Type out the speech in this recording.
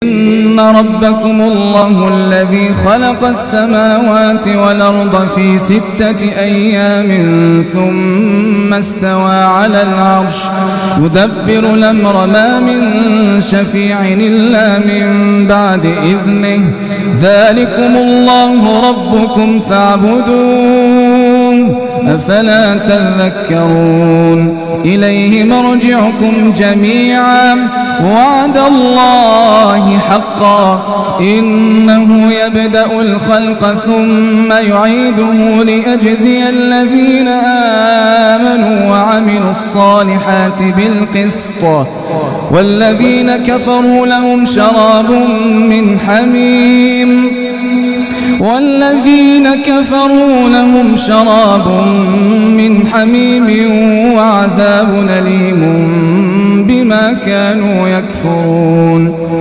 إن ربكم الله الذي خلق السماوات والأرض في 6 أيام ثم استوى على العرش يدبر الأمر ما من شفيع إلا من بعد إذنه ذلكم الله ربكم فاعبدوه أفلا تذكرون إليه مرجعكم جميعا وعد الله حقا إنه يبدأ الخلق ثم يعيده ليجزي الذين آمنوا وعملوا الصالحات بالقسط والذين كفروا لهم شراب من حميم وعذاب أليم بما كانوا يكفرون.